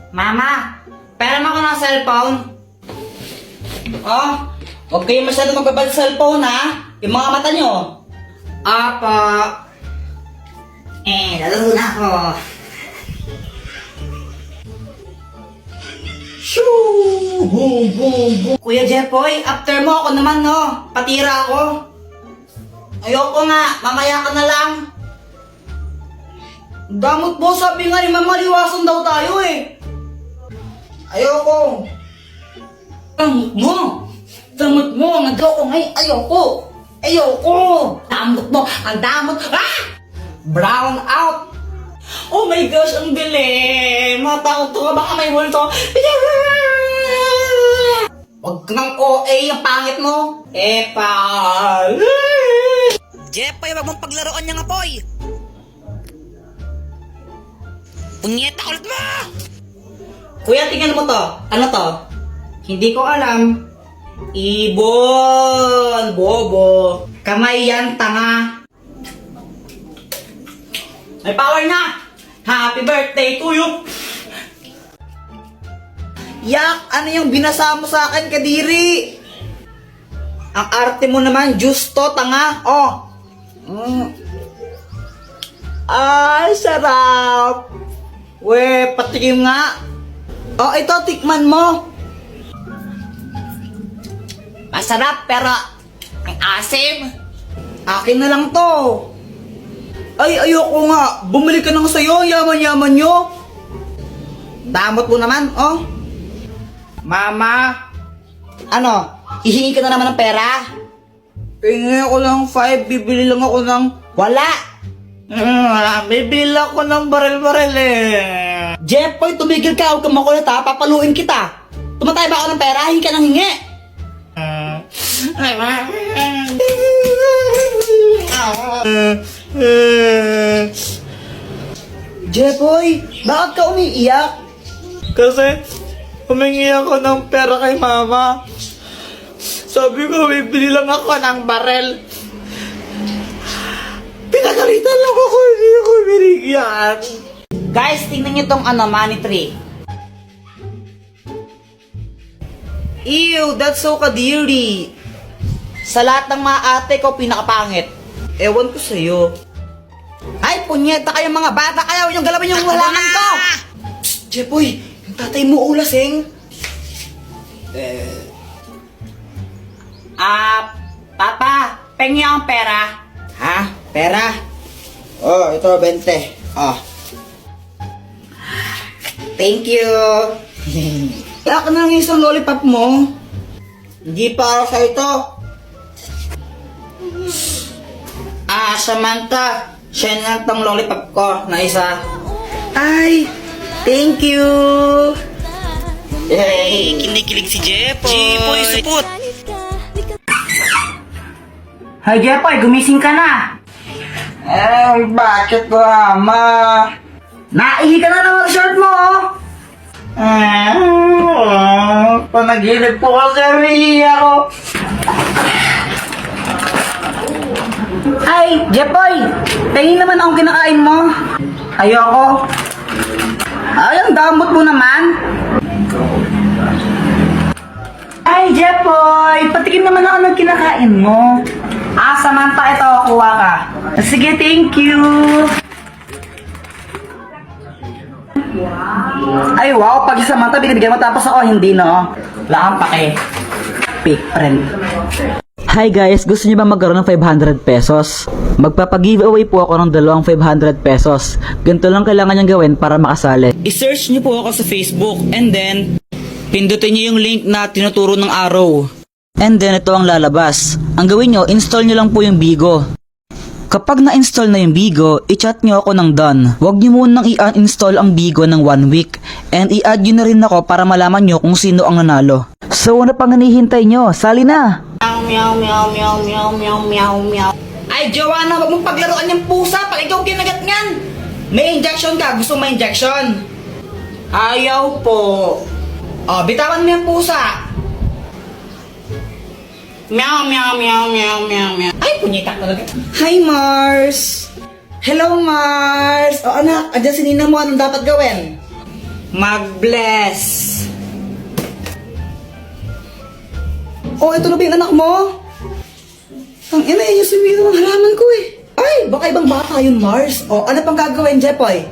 Mama, pera mo ko ng cellphone. Oh, huwag kayo masyado magbabal sa cellphone ha. Yung mga mata nyo. Apa. Lalaro na ako. Shoo! Boom, boom, boom. Kuya Jepoy, after mo ako naman no. Patira ako. Ayoko nga, mamaya ka na lang. Damot mo, sabi nga ni Mama, liwasan daw tayo eh. Ayoko. Damot mo. Damot mo, nag-ayoko ngayon. Ayoko. Damot mo, ang damot. Ah! Brown out. Oh my gosh, ang galing. Matakot ka, baka may multo. Huwag kang OA, ang pangit mo. Epa. Jepoy, wag mong paglaruan niyang apoy! Punyeta ulit mo! Kuya, tingnan mo to. Ano to? Hindi ko alam. Ibon. Bobo. Kamay yan, tanga. May power na! Happy birthday to you! Yak! Ano yung binasa mo sa akin, Kadiri? Ang arte mo naman, juice to, tanga. Oh! Ay, sarap! We, patikim nga. Oh, ito, tikman mo. Masarap, pero ang asim. Akin na lang to. Ay, ayoko nga. Bumalik ka nang sa'yo. Yaman-yaman nyo. Damot mo naman, oh. Mama. Ano? Hihingi ka na naman ng pera? Hingi ako ng 5. Bibili lang ako ng... Wala. Bibili ako ng baril-baril eh. Jepoy, tumigil ka. Huwag kang makulit ha. Papaluin kita. Tumatay ba ako ng pera? Hingi ka ng hingi. Jepoy, bakit ka umiiyak? Kasi humingi ako ng pera kay mama. Sabi ko, bibili lang ako ng barel. Pinagalitan lang ako, hindi ako binigyan. Guys, tingnan nyo tong money tree. Ew, that's so kadiri. Sa lahat ng mga ate ko, pinakapangit. Ewan ko sa'yo. Ay, punyeta kayo mga bata. Kaya yung galawin yung halaman ko. Psst, Jepoy, yung tatay mo ulasing. Papa, pengi ang pera. Ha? Pera? Oh, ito, 20. Oh. Thank you. Kaya ka na lang isang lollipop mo. Hindi para sa ito. Samantha. Siya lang tong lollipop ko na isa. Ay, thank you. Yay. Kinikilig si Jepoy! Jepoy, supot! Hi, Jepoy, gumising ka na. Bakit ko, ama? Naihi ka na ng shirt mo, oh. Panaginip po kasi umihi ako. Ay, Jepoy, tingin naman akong kinakain mo. Ayoko. Ay, ang damot mo naman. Ay, Jepoy, patikim naman ako ng kinakain mo. Samantha, ito, kuha ka. Sige, thank you. Ay, wow, pag Samantha, binibigyan mo tapos ako, hindi, no? Wala kang pake. Fake friend. Hi guys, gusto niyo ba magkaroon ng 500 pesos? Magpapag-giveaway po ako ng dalawang 500 pesos. Ganito lang kailangan niyang gawin para makasali. I-search niyo po ako sa Facebook and then pindutin niyo yung link na tinuturo ng arrow. And then ito ang lalabas. Ang gawin niyo, install niyo lang po yung Bigo. Kapag na-install na yung Bigo, i-chat niyo ako ng done. Huwag niyo munang i-uninstall ang Bigo ng 1 week. And i-add niyo na rin ako para malaman niyo kung sino ang nanalo. So ano pang hinihintay niyo? Sali na! Meow, meow, meow, meow, meow, meow, meow. Ay, Joanna, wag mong paglaruan yung pusa pag ikaw kinagat nyan. May injection ka. Gusto mo may injection? Ayaw po. Oh, bitawan mo yung pusa. Meow, meow, meow, meow, meow, meow. Ay, punyitak talaga. Hi, Mars. Hello, Mars. O anak, andyan si Nina mo. Anong dapat gawin? Mag-bless. Oh, ito na ba yung anak mo? Ang ina, yun yung sumiro ng halaman ko eh. Ay, baka ibang bata yun, Mars. Oh, ano pang gagawin, Jepoy?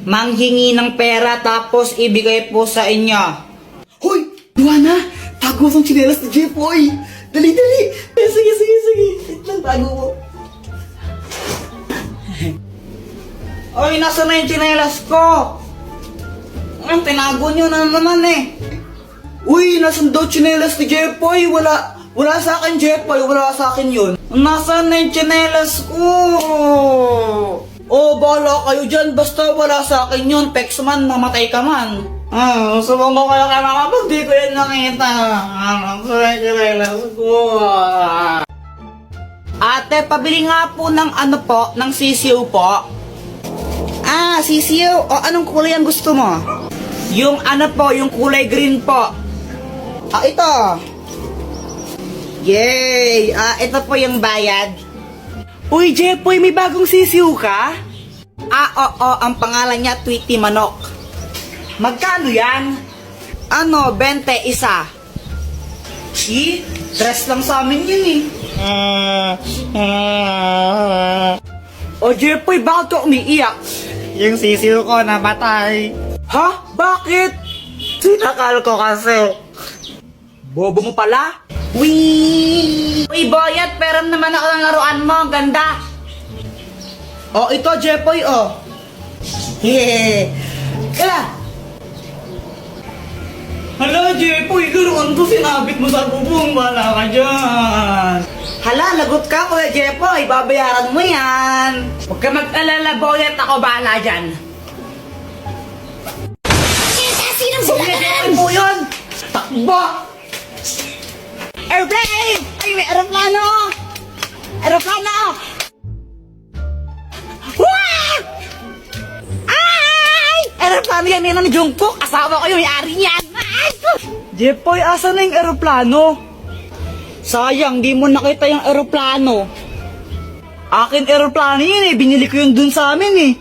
Manghingi ng pera tapos ibigay po sa inyo. Hoy, Luana, tago mo ang tsinelas ni Jepoy. Dali, dali. Sige. Wait lang, tago mo. Oy, nasa na yung tsinelas ko? Ang tinago nyo na naman eh. Uy, nasan daw tsinelas ni Jepoy? Wala sa akin, Jepoy. Wala sa akin yun. Nasaan na yung tsinelas ko? Oh, bahala kayo dyan. Basta wala sa akin yun. Pex man, mamatay ka man. Subong ko kayo kay mama pag di ko yan nakita. Nasaan yung tsinelas ko? Ate, pabili nga po ng ng sisiw po. Sisiw. O, anong kulay ang gusto mo? Yung yung kulay green po. Ito. Yay! Ito po yung bayad. Uy, Jepoy, may bagong sisiw ka? Oo, ang pangalan niya Tweety Manok. Magkano yan? 20 isa. Dress lang sa amin yun eh. O Jepoy, bakit ka umiiyak? Yung sisiw ko namatay. Ha? Bakit? Sinakal ko kasi. Bobo mo pala? Uy, Boyat, pero naman ako ng laruan mo. Ang ganda. Ito, Jepoy, Yeah. Kaya. Hala, Jepoy, laruan ko sinabit mo sa bubong. Wala ka dyan. Hala, lagot ka, Kuya Jepoy. Babayaran mo yan. Huwag ka mag-alala, Boyat. Ako bahala dyan. Sinong Kuya Jepoy po yun. Takbo. Airplane! Ay, may aeroplano! Aeroplano! Wah! Ay! Aeroplano yan nila ni Jungkook. Asawa ko yung may-ari niyan. Ay! Jepoy, asa na yung aeroplano? Sayang, di mo nakita yung aeroplano. Akin aeroplano yun eh, binili ko yun dun sa amin eh.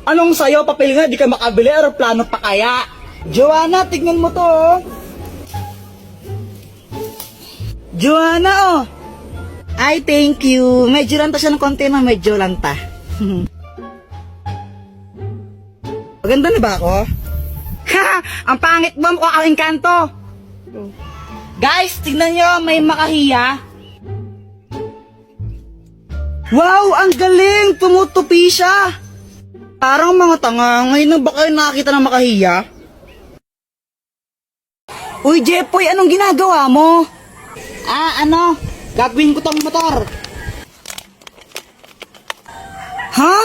Anong sayo, papel nga, di ka makabili, aeroplano pa kaya? Joanna, tignan mo to oh. Joanna Ay, thank you. Medyo lang ta siya ng konti na, medyo lang ta. Maganda na ba ako? Ha! Ang pangit mo, mukha kang engkanto. Guys, tignan nyo, may makahiya. Wow, ang galing! Tumutupi siya. Parang mga tanga, ngayon na ba kayo nakakita ng makahiya? Uy, Jepoy, anong ginagawa mo? Gagawin ko tong motor. Ha?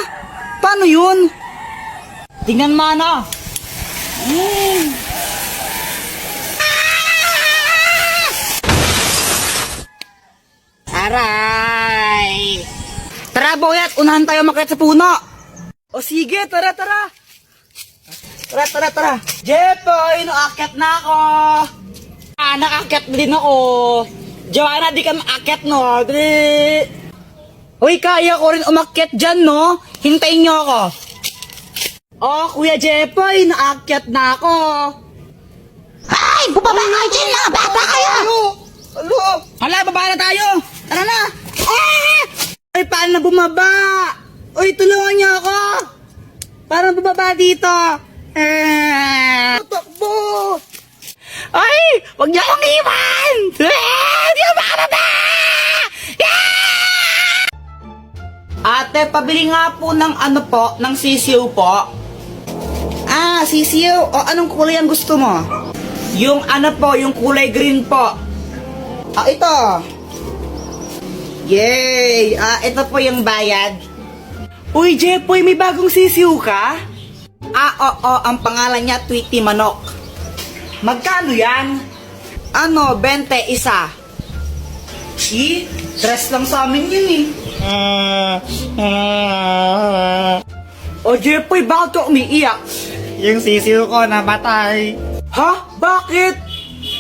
Paano yun? Tingnan mo Aray! Tara, Boyat, unahan tayo makit sa puno. O sige, tara. Tara. Jepoy, naakyat na ako. Naakyat din ako. Joanna, di ka maakyat, no? Dali. Uy, kaya ko rin umakyat dyan, no? Hintayin nyo ako. Kuya Jepoy, naakyat na ako. Ay! Bubaba kayo dyan, mga bata kayo! Alo! Hala, baba na tayo! Tara na! Ay, paano na bumaba? Uy, tulungan niyo ako! Paano bumaba dito? Takbo! Ay! Huwag niyo akong iwan! Hindi ako makababa! Ate, pabili nga po ng ng sisiw po. Sisiw? O, anong kulay ang gusto mo? Yung yung kulay green po. Ito. Yay! Ito po yung bayad. Uy, Jepoy, may bagong sisiw ka? Oo, ang pangalan niya Tweety Manok. Magkano yan? 20 isa. Dress lang sa amin yun eh. O Jepoy, bakit ka umiiyak? Yung sisiw ko namatay. Ha? Bakit?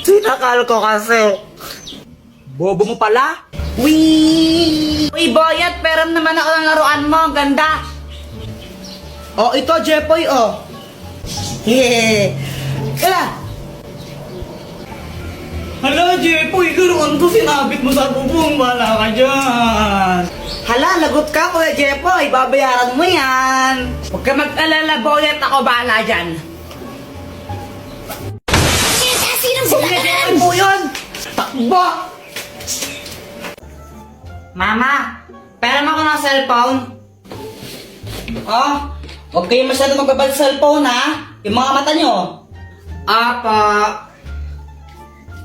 Sinakal ko kasi. Bobo mo pala? Uy, Boyat, pero naman ako ng laruan mo. Ang ganda. Ito, Jepoy, Kaya, Hala, Jepoy, ganoon to sinabit mo sa bubong. Wala ka dyan. hala, lagot ka, Kuya Jepoy. Babayaran mo yan. Huwag ka mag-alala, Boyet. Ako bahala dyan. Sinong Kuya Jepoy po yun. Takbo! Mama, pera mo ako ng cellphone. Oh, huwag kayo masyado magbabal sa cellphone, ha? Yung mga mata nyo. Apa.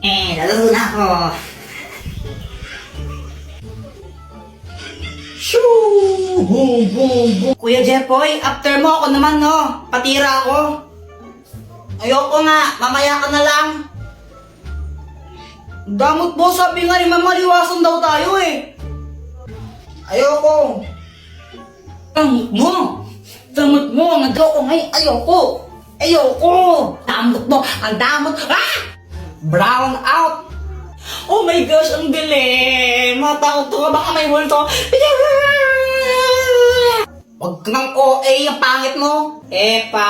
Lalo na ako. Shoo! Boom, boom, boom. Kuya Jepoy, after mo ako naman, no? Patira ako. Ayoko nga, mamaya ka na lang. Damot mo, sabi nga ni Mama, liwasan daw tayo eh. Ayoko. Damot mo. Damot mo, nag-ako ngayon. Ayoko. Ayoko. Damot mo, ang damot. Ah! Brown out. Oh my gosh, ang dilim. Matakot to ka, baka may multo. Huwag kang OA, ang pangit mo. Epa.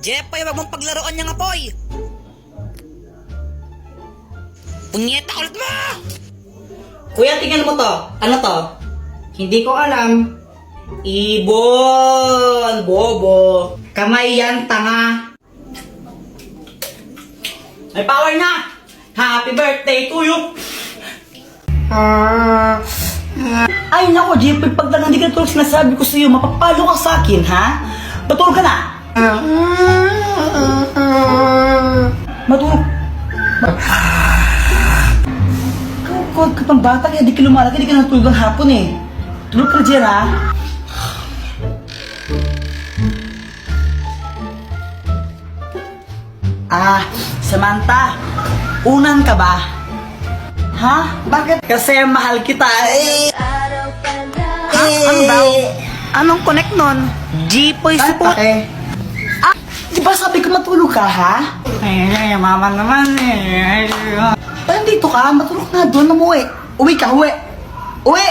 Jepoy, wag mong paglaruan niyang apoy. Punyeta ulit mo! Kuya, tingnan mo to. Ano to? Hindi ko alam. Ibon. Bobo. Kamay yan, tanga. May power na! Happy birthday to you! Ay nako, Jepoy, pag lang hindi ka tulog sinasabi ko sa'yo, mapapalo ka sa akin, ha? Matulog ka na! Matulog. Kawag ka pang bata, kaya di ka lumalaki, di ka natulog ang hapon eh. Tulog ka dyan, ha? Samantha, unan ka ba? Ha? Bakit? Kasi mahal kita eh. Ha? Ano daw? Anong connect nun? Jepoy support. Di ba sabi ko matulog ka, ha? Ay, mama naman eh. Nandito ka, matulog na doon, umuwi. Uwi ka, uwi. Uwi!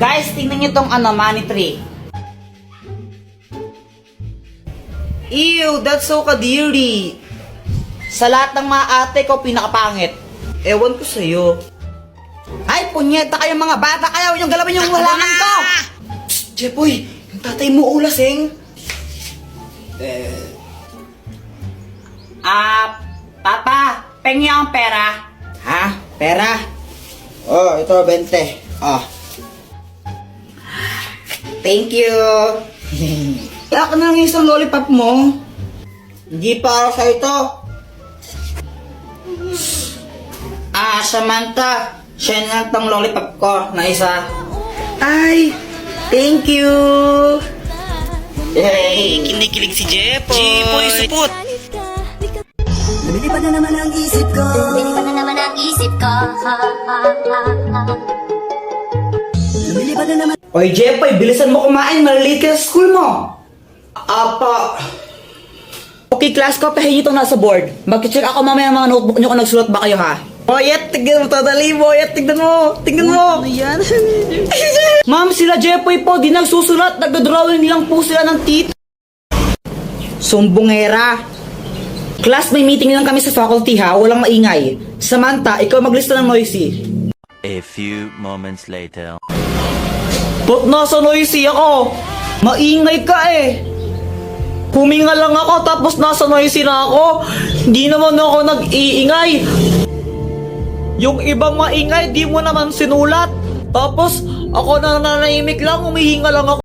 Guys, tingnan niyo tong money tree. Ew, that's so kadiri. Sa lahat ng mga ate ko, pinakapangit. Ewan ko sa'yo. Ay, punyeta kayo mga bata kayo. Yung galawin yung walangan ko. Psst, Jepoy, yung tatay mo ulasing. Papa, pengi ang pera. Ha? Pera? Oh, ito, 20. Oh. Thank you. Kaya ka na lang isang lollipop mo. Hindi para sa ito. Samantha. Siya na tong lollipop ko na isa. Ay, thank you. Yay, kinikilig si Jepoy. Jepoy, supot. Lumilipad na naman ang isip ko. Lumilipad na naman ang isip ko. Lumilipad na naman. Oy, Jepoy, bilisan mo kumain. Malilate ka sa school mo. Apa. Okay, class ko, pahingi itong nasa board. Mag-check ako mamaya mga notebook nyo kung nagsulat ba kayo, ha? Boyet, tignan mo, totally, Boyet, tignan mo. Tignan mo. Ano yan? Ma'am, sila Jepoy po, di nagsusulat. Nagdodrawing lang po sila ng tit. Sumbongera. Class, may meeting lang kami sa faculty, ha? Walang maingay. Samantha, ikaw maglista ng noisy. A few moments later. Ba't nasa noisy ako? Maingay ka eh. Huminga lang ako tapos nasa noisy na ako. Hindi naman ako nag-iingay. Yung ibang maingay, di mo naman sinulat. Tapos ako na nanahimik lang, humihinga lang ako.